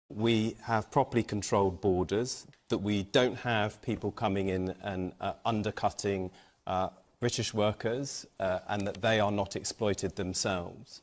we have properly controlled borders, that we don't have people coming in and undercutting British workers, and that they are not exploited themselves.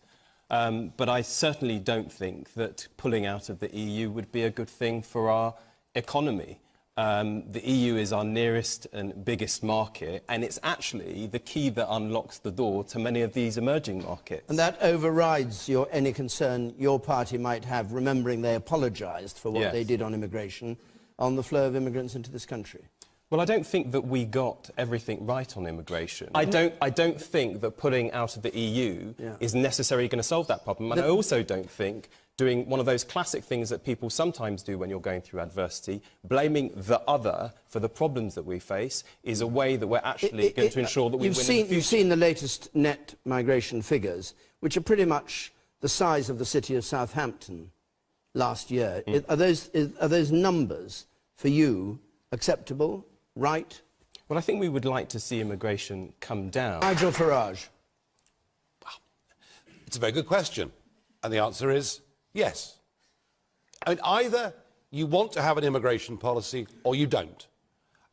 But I certainly don't think that pulling out of the EU would be a good thing for our economy. The EU is our nearest and biggest market, and it's actually the key that unlocks the door to many of these emerging markets. And that overrides any concern your party might have, remembering they apologised for what they did on immigration, on the flow of immigrants into this country. Well, I don't think that we got everything right on immigration. I don't think that pulling out of the EU is necessarily going to solve that problem. And I also don't think doing one of those classic things that people sometimes do when you're going through adversity, blaming the other for the problems that we face, is a way that we're actually going to ensure that we win in the future. You've seen the latest net migration figures, which are pretty much the size of the city of Southampton last year. Are those numbers, for you, acceptable, right? Well, I think we would like to see immigration come down. Nigel Farage. Well, it's a very good question. And the answer is yes. I mean, either you want to have an immigration policy or you don't.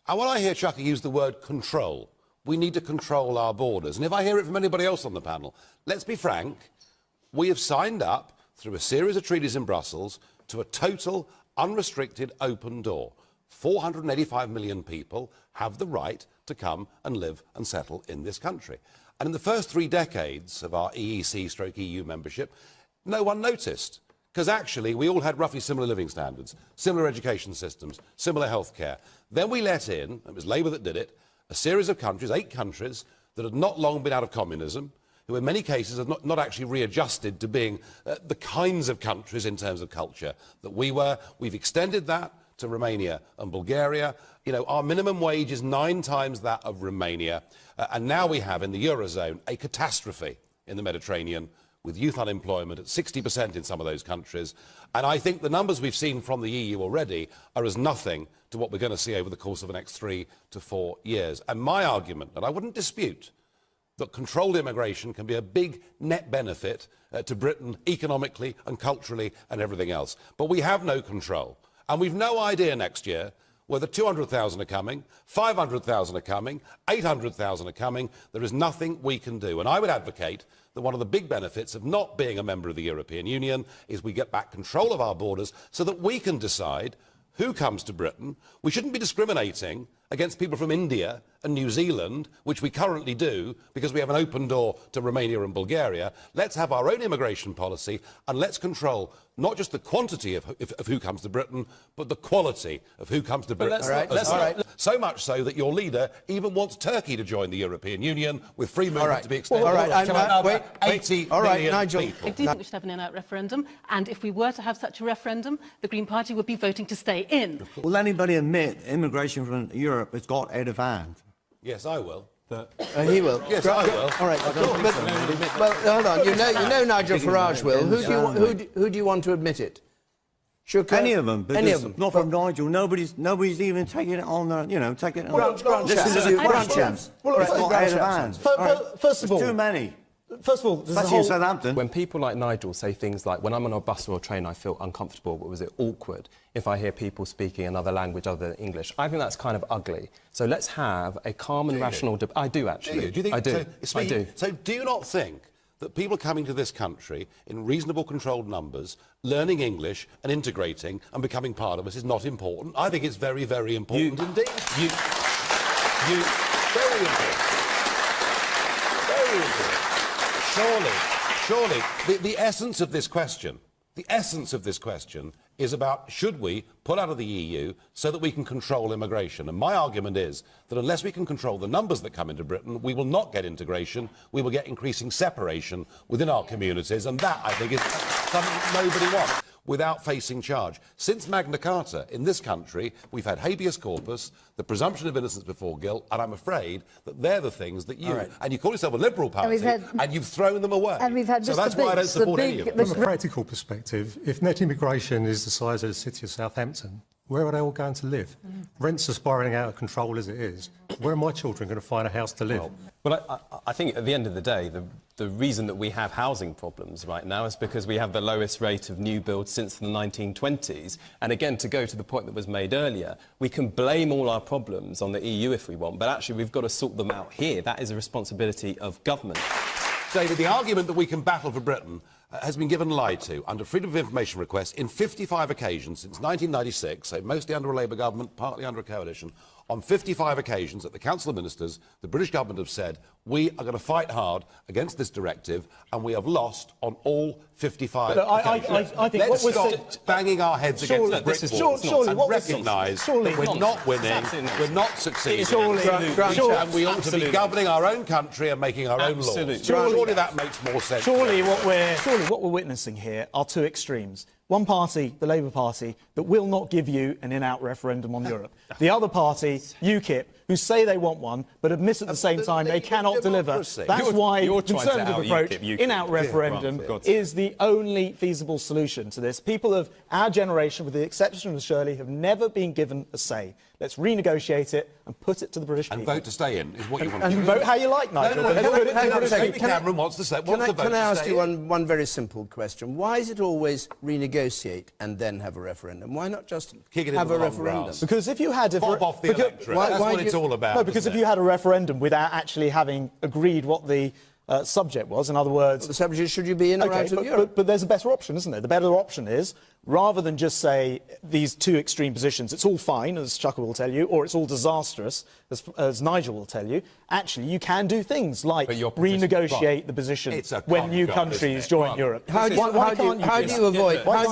And when I hear Chucky use the word control, we need to control our borders. And if I hear it from anybody else on the panel, let's be frank, we have signed up through a series of treaties in Brussels to a total, unrestricted, open door. 485 million people have the right to come and live and settle in this country. And in the first 3 decades of our EEC/EU membership, no one noticed, because actually we all had roughly similar living standards, similar education systems, similar healthcare. Then we let in, it was Labour that did it, a series of countries, 8 countries, that had not long been out of communism, who in many cases have not actually readjusted to being the kinds of countries in terms of culture that we were. We've extended that to Romania and Bulgaria. You know, our minimum wage is 9 times that of Romania. And now we have in the Eurozone a catastrophe in the Mediterranean, with youth unemployment at 60% in some of those countries. And I think the numbers we've seen from the EU already are as nothing to what we're going to see over the course of the next 3 to 4 years. And my argument, and I wouldn't dispute, that controlled immigration can be a big net benefit to Britain economically and culturally and everything else. But we have no control. And we've no idea next year whether 200,000 are coming, 500,000 are coming, 800,000 are coming. There is nothing we can do. And I would advocate that one of the big benefits of not being a member of the European Union is we get back control of our borders so that we can decide who comes to Britain. We shouldn't be discriminating against people from India and New Zealand, which we currently do because we have an open door to Romania and Bulgaria. Let's have our own immigration policy and let's control not just the quantity of who comes to Britain, but the quality of who comes to Britain. So much so that your leader even wants Turkey to join the European Union with free movement to be extended. All right, wait, 80 million Nigel. people. I do think we should have an in-out referendum, and if we were to have such a referendum, the Green Party would be voting to stay in. Will anybody admit immigration from Europe has got out of hand? Yes, I will. He will. Yes, I will. All right. Well, hold on. You know Nigel Farage will. Who do you want to admit it? Shooker? Any of them. Any of them. Not from Nigel. Nobody's even taking it on the, taking it on. Grant chance. Well, it's not out of hand. First of all, too many. First of all, especially in Southampton. When people like Nigel say things like, when I'm on a bus or a train, I feel uncomfortable, but was it awkward if I hear people speaking another language other than English? I think that's kind of ugly. So let's have a calm and rational debate. I do, actually. Do you think, I do. I do. So do you not think that people coming to this country in reasonable controlled numbers, learning English and integrating and becoming part of us is not important? I think it's very, very important indeed. Very important. Very important. Surely, the essence of this question is about should we pull out of the EU so that we can control immigration? And my argument is that unless we can control the numbers that come into Britain, we will not get integration, we will get increasing separation within our communities, and that, I think, is something that nobody wants, without facing charge. Since Magna Carta, in this country, we've had habeas corpus, the presumption of innocence before guilt, and I'm afraid that they're the things that you... And you call yourself a Liberal Party, and you've thrown them away. And we've had so that's why I don't support any of them. From a practical perspective, if net immigration is the size of the city of Southampton, where are they all going to live? Rents are spiralling out of control as it is. Where are my children going to find a house to live? Well, I think at the end of the day, the reason that we have housing problems right now is because we have the lowest rate of new builds since the 1920s. And again, to go to the point that was made earlier, we can blame all our problems on the EU if we want, but actually we've got to sort them out here. That is a responsibility of government. David, the argument that we can battle for Britain has been given lied to under freedom of information requests in 55 occasions since 1996, so mostly under a Labour government, partly under a coalition. On 55 occasions at the Council of Ministers, the British government have said, we are going to fight hard against this directive, and we have lost on all 55 occasions. I think Let's what we're stop banging our heads against the brick wall and recognise we're not winning, we're not succeeding, and we ought to be governing our own country and making our own laws. Surely that makes more sense. Surely what we're witnessing here are two extremes. One party, the Labour Party, that will not give you an in-out referendum on Europe. The other party, UKIP, who say they want one, but admit at the same time they cannot deliver. That's why the Conservative approach, in-out referendum, is the only feasible solution to this. People of our generation, with the exception of Shirley, have never been given a say. Let's renegotiate it and put it to the British people. And vote to stay in is what you want to do. And vote how you like, Nigel. Maybe Cameron wants to say, Can I ask you one very simple question? Why is it always renegotiate and then have a referendum? Why not just have a referendum? Because if you had... Fob off the electorate. That's what it's all about. No, because if you had a referendum without actually having agreed what the subject was, in other words... The subject is, should you be in or out of Europe? But there's a better option, isn't there? The better option is, rather than just say these two extreme positions, it's all fine, as Chucker will tell you, or it's all disastrous, as Nigel will tell you, actually you can do things like renegotiate the position when new countries join Europe. How do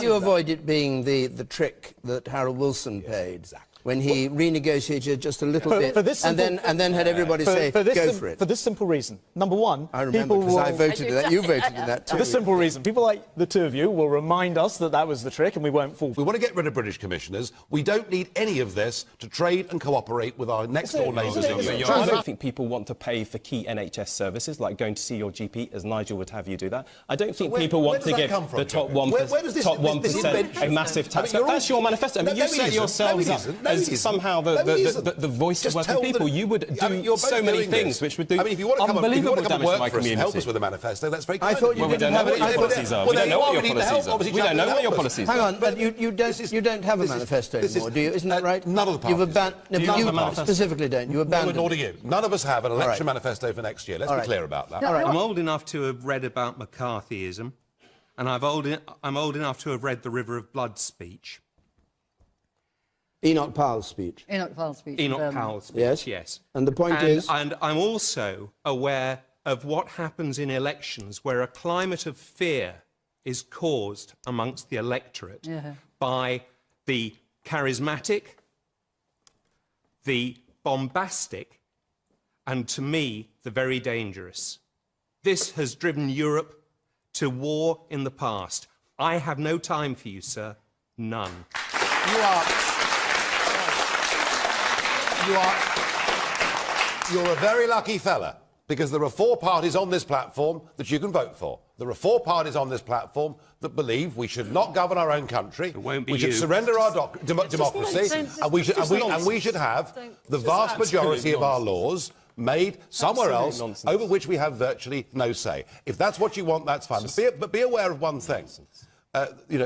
you avoid it being the trick that Harold Wilson paid? When he renegotiated just a little bit and then had everybody say, go for it. For this simple reason. Number one, I remember because I voted in that. You voted in that too. For this simple reason. People like the two of you will remind us that that was the trick and we won't fall for it. We want to get rid of British commissioners. We don't need any of this to trade and cooperate with our next-door neighbours in Europe. I don't think people want to pay for key NHS services, like going to see your GP, as Nigel would have you do that. I don't think people want to give the top 1% a massive tax. That's your manifesto. I mean, you set yourselves up as somehow the voice of working people. You would do so many things which would do unbelievable damage to my community. Help us with a manifesto. That's very kind. I thought you we don't know what your policies are. We don't know what your policies are. We don't know what your policies are. Hang on, but you don't have a manifesto anymore, do you? Isn't that right? None of the parties. You specifically don't. You abandoned. Nor do you. None of us have an election manifesto for next year. Let's be clear about that. I'm old enough to have read about McCarthyism, and I'm old enough to have read the River of Blood speech. Enoch Powell's speech. Enoch Powell's speech, yes. And the point is... And I'm also aware of what happens in elections where a climate of fear is caused amongst the electorate by the charismatic, the bombastic, and to me, the very dangerous. This has driven Europe to war in the past. I have no time for you, sir. None. You're a very lucky fella, because there are 4 parties on this platform that you can vote for. There are 4 parties on this platform that believe we should not govern our own country, we should surrender our democracy, and we should have the vast majority of our laws made somewhere else, over which we have virtually no say. If that's what you want, that's fine. But be aware of one thing.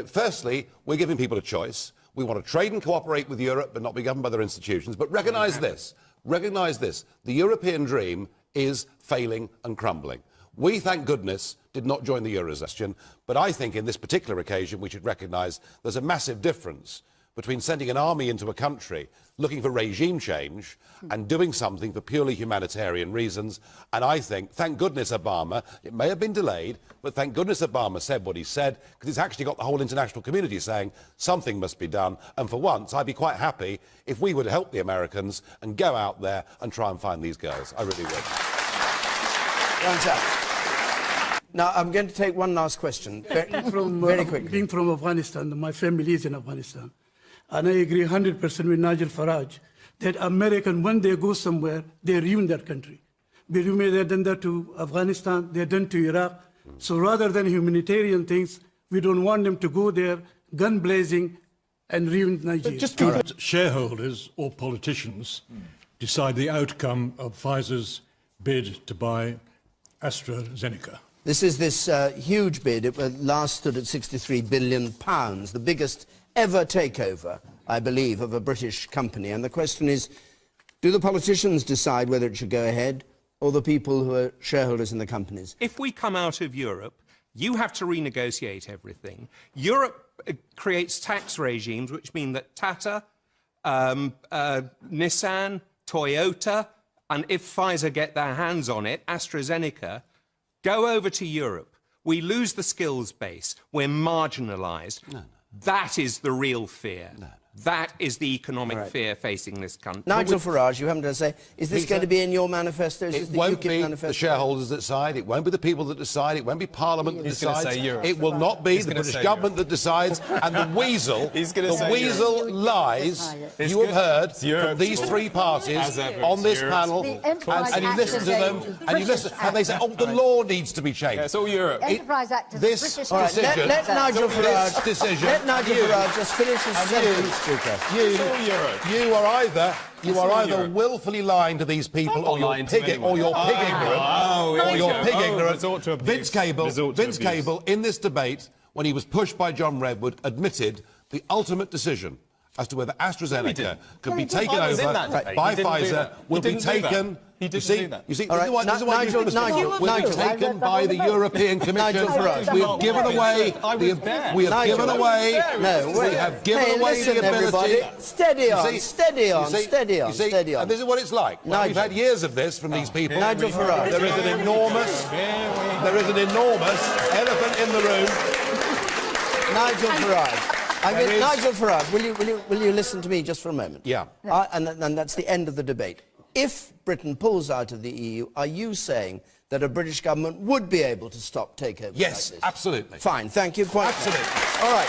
Firstly, we're giving people a choice. We want to trade and cooperate with Europe but not be governed by their institutions. But recognise this. The European dream is failing and crumbling. We, thank goodness, did not join the Eurozone. But I think in this particular occasion we should recognise there's a massive difference between sending an army into a country looking for regime change and doing something for purely humanitarian reasons. And I think, thank goodness Obama, it may have been delayed, but thank goodness Obama said what he said, because it's actually got the whole international community saying something must be done. And for once, I'd be quite happy if we would help the Americans and go out there and try and find these girls. I really would. Now, I'm going to take one last question, very quickly. Being from Afghanistan, my family is in Afghanistan. And I agree 100% with Nigel Farage that Americans, when they go somewhere, they ruin their country. They've done that to Afghanistan, they've done to Iraq. So rather than humanitarian things, we don't want them to go there, gun blazing, and ruin Nigeria. Shareholders or politicians decide the outcome of Pfizer's bid to buy AstraZeneca. This is this huge bid. It last stood at £63 billion, the biggest ever takeover, I believe, of a British company. And the question is, do the politicians decide whether it should go ahead, or the people who are shareholders in the companies? If we come out of Europe, you have to renegotiate everything. Europe creates tax regimes which mean that Tata, Nissan, Toyota, and if Pfizer get their hands on it, AstraZeneca, go over to Europe. We lose the skills base. We're marginalised. No. That is the real fear. No. That is the economic fear facing this country. Nigel Farage, you haven't to say, is this going to be in your manifesto? Is it this the won't UKIP be manifesto? the shareholders that decide. It won't be the people that decide. It won't be Parliament that decides. It will not be the British government that decides. And the weasel, lies you have heard from these three parties on this panel, and you listen to them, and they say, "Oh, the law needs to be changed." Yeah, it's all Europe. Enterprise Act is This British decision. Let Nigel Farage Let Nigel Farage just finish his sentence, Speaker. You are either willfully lying to these people, or you're pig ignorant. Vince Cable, in this debate, when he was pushed by John Redwood, admitted the ultimate decision as to whether AstraZeneca could be taken over by Pfizer will be taken. He didn't do that. You see, Right, this is what Nigel, will be taken by the European Commission. We have given away. We have given away. No, wait. We have given away listen, the ability. everybody. Steady on, steady on. And this is what it's like. Well, we've had years of this from these people. Nigel Farage. There is an enormous elephant in the room. Nigel Farage. Nigel Farage, will you listen to me just for a moment? Yeah. And that's the end of the debate. If Britain pulls out of the EU, are you saying that a British government would be able to stop takeovers like this? Yes, absolutely. Fine, thank you. Quite absolutely. All right.